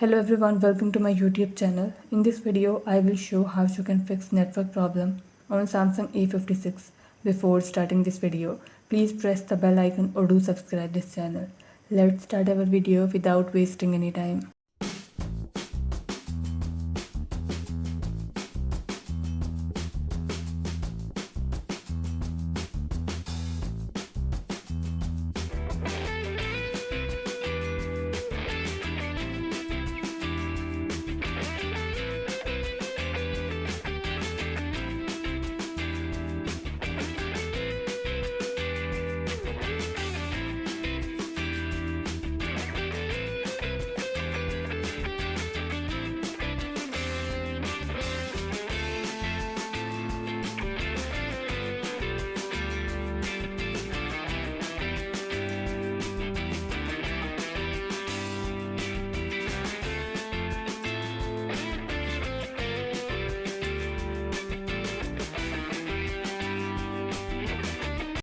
Hello everyone, welcome to my YouTube channel. In this video, I will show how you can fix network problem on Samsung A56. Before starting this video, please press the bell icon or do subscribe this channel. Let's start our video without wasting any time.